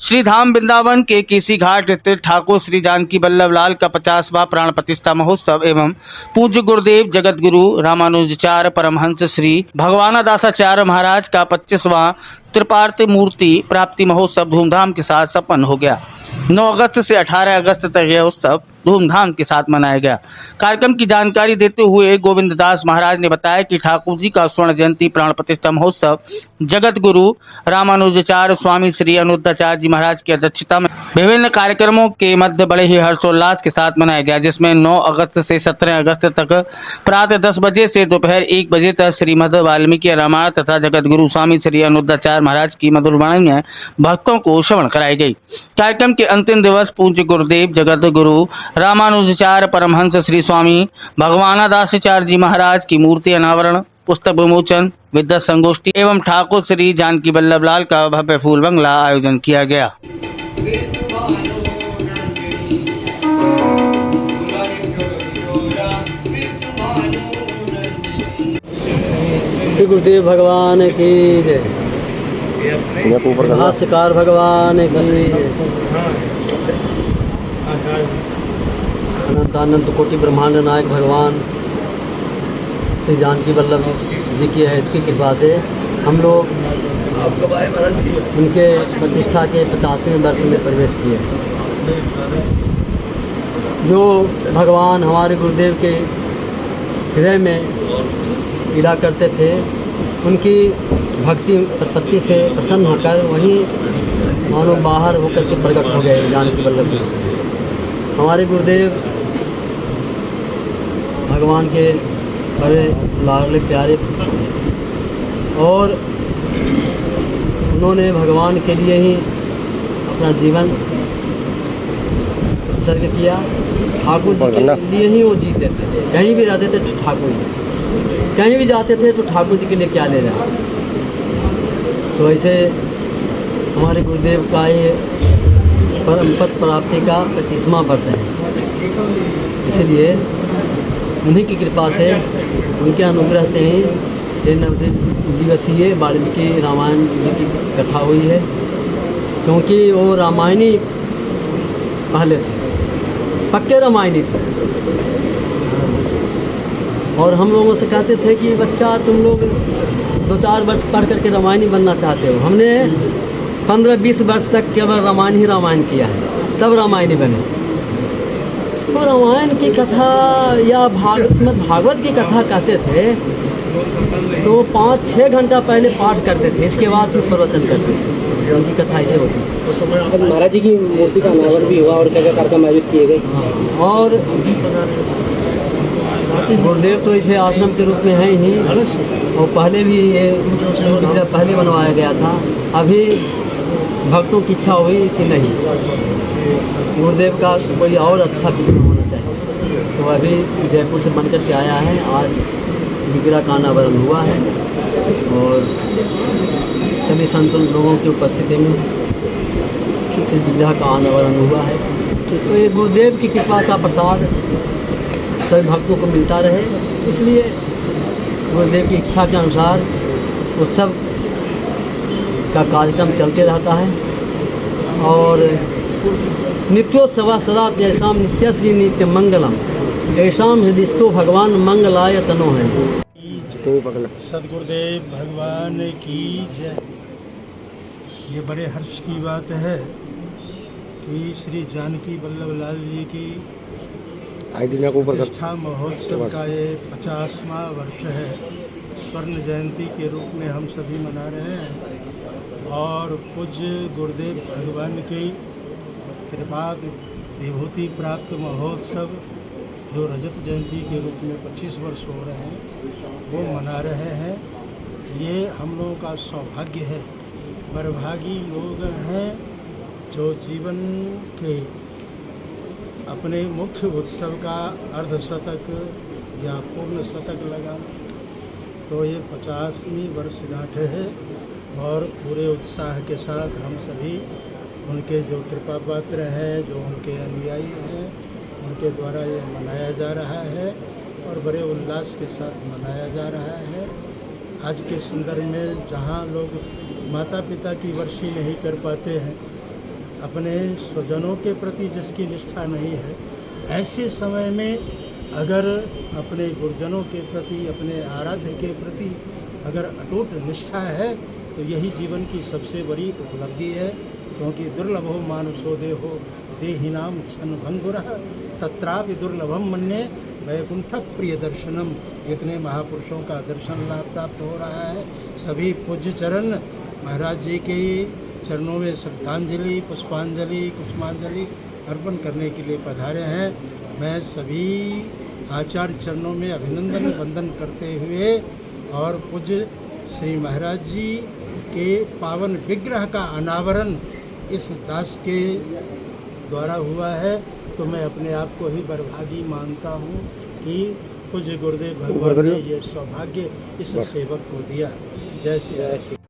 श्री धाम वृंदावन के केसी घाट स्थित ठाकुर श्री जानकी वल्लभ लाल का 50वां प्राण प्रतिष्ठा महोत्सव एवं पूज्य गुरुदेव जगत गुरु रामानुजाचार्य परमहंस श्री भगवानदासाचार्य महाराज का 25वां त्रिपार्थिव मूर्ति प्राप्ति महोत्सव धूमधाम के साथ संपन्न हो गया। 9 अगस्त से 18 अगस्त तक यह उत्सव धूमधाम के साथ मनाया गया। कार्यक्रम की जानकारी देते हुए गोविंद दास महाराज ने बताया कि ठाकुर जी का स्वर्ण जयंती प्राण प्रतिष्ठा महोत्सव जगत गुरु रामानुजाचार्य स्वामी श्री अनिरुद्धाचार्य जी महाराज की अध्यक्षता में विभिन्न कार्यक्रमों के मध्य बड़े ही हर्षोल्लास के साथ मनाया गया, जिसमें 9 अगस्त से 17 अगस्त तक प्रातः 10 बजे से दोपहर 1 बजे तक श्रीमद् वाल्मीकि रामायण तथा जगत गुरु स्वामी श्री अनिरुद्धाचार्य महाराज की मधुर वाणी में भक्तों को श्रवण कराई गई। कार्यक्रम के अंतिम दिवस पूज्य गुरुदेव जगत गुरु रामानुजाचार्य परमहंस श्री स्वामी भगवानदासाचार्य जी महाराज की मूर्ति अनावरण, पुस्तक विमोचन, विद्या संगोष्ठी एवं ठाकुर श्री जानकी वल्लभ लाल का भव्य फूल बंगला आयोजन किया गया। श्री गुरुदेव भगवान की जय, भाष्यकार भगवान की जय, अनंतानंत कोटि ब्रह्मांड नायक भगवान श्री जानकी वल्लभ जी की की कृपा से हम लोग उनके प्रतिष्ठा के 50वें वर्ष में प्रवेश किए। जो भगवान हमारे गुरुदेव के हृदय में विरा करते थे, उनकी भक्ति प्रपत्ति से प्रसन्न होकर वहीं मानो बाहर होकर के प्रकट हो गए जानकी वल्लभ जी। हमारे गुरुदेव भगवान के बड़े लाडले प्यारे और उन्होंने भगवान के लिए ही अपना जीवन उत्सर्ग किया। ठाकुर जी के लिए ही वो जीते थे, कहीं भी जाते थे ठाकुर जी, कहीं भी जाते थे तो ठाकुर जी के लिए क्या ले जाए। तो ऐसे हमारे गुरुदेव का ये परम पद प्राप्ति का 25वां वर्ष है, इसलिए उन्हीं की कृपा से, उनके अनुग्रह से ही ये 90 दिवसीय वाल्मीकि रामायण जी की कथा हुई है, क्योंकि वो रामायणी पहले थे, पक्के रामायणी थे। और हम लोगों से कहते थे कि बच्चा तुम लोग 2-4 वर्ष पढ़ करके रामायणी बनना चाहते हो। हमने 15-20 वर्ष तक केवल रामायण ही रामायण किया है, तब रामायणी बने। तो रामायण की कथा या भागवत की कथा कहते थे तो 5-6 घंटा पहले पाठ करते थे, इसके बाद फिर प्रवचन करते थे। उनकी कथा ऐसे होती है। उस समय महाराज जी की मूर्ति का अनावरण भी हुआ और क्या कार्यक्रम आयोजित किए गए। और गुरुदेव तो इसे आश्रम के रूप में है ही, और पहले भी ये पहले बनवाया गया था। अभी भक्तों की इच्छा हुई कि नहीं, गुरुदेव का कोई और अच्छा विग्रह होना चाहिए, तो अभी जयपुर से बनकर के आया है। आज विग्रह का अनावरण हुआ है और सभी संत लोगों की उपस्थिति में इस विग्रह का अनावरण हुआ है। तो ये गुरुदेव की कृपा का प्रसाद सभी भक्तों को मिलता रहे, इसलिए गुरुदेव की इच्छा के अनुसार उत्सव का कार्यक्रम चलते रहता है। और नित्योत्सव सदा जैसा नित्य श्री नित्य मंगलम ऐसा हृदयस्थो भगवान मंगलाय तनो है। सदगुरुदेव भगवान की जय। ये बड़े हर्ष की बात है कि श्री जानकी वल्लभ लाल जी की प्रतिष्ठा महोत्सव का ये 50वां वर्ष है। स्वर्ण जयंती के रूप में हम सभी मना रहे हैं और पूज्य गुरुदेव भगवान की कृपा विभूति प्राप्त महोत्सव जो रजत जयंती के रूप में 25 वर्ष हो रहे हैं वो मना रहे हैं। ये हम लोगों का सौभाग्य है। बड़भागी लोग हैं जो जीवन के अपने मुख्य उत्सव का अर्धशतक या पूर्ण शतक लगाना। तो ये 50वीं वर्षगांठ है और पूरे उत्साह के साथ हम सभी उनके जो कृपा पात्र हैं, जो उनके अनुयायी हैं, उनके द्वारा ये मनाया जा रहा है और बड़े उल्लास के साथ मनाया जा रहा है। आज के संदर्भ में जहाँ लोग माता पिता की वर्षी नहीं कर पाते हैं, अपने स्वजनों के प्रति जिसकी निष्ठा नहीं है, ऐसे समय में अगर अपने गुरुजनों के प्रति, अपने आराध्य के प्रति अगर अटूट निष्ठा है तो यही जीवन की सबसे बड़ी उपलब्धि है। क्योंकि दुर्लभो मानुषो देहो देहिनाम क्षण भंगुरः तत्रापि दुर्लभम मन्ये वैकुंठ प्रिय दर्शनम। इतने महापुरुषों का दर्शन लाभ प्राप्त हो रहा है। सभी पूज्य चरण महाराज जी के चरणों में श्रद्धांजलि, पुष्पांजलि, कुसुमांजलि अर्पण करने के लिए पधारे हैं। मैं सभी आचार्य चरणों में अभिनंदन वंदन करते हुए और पूज्य श्री महाराज जी के पावन विग्रह का अनावरण इस दास के द्वारा हुआ है, तो मैं अपने आप को ही बर्भागी मानता हूँ कि पूज्य गुरुदेव भगवान ने ये सौभाग्य इस सेवक को दिया। जय श्री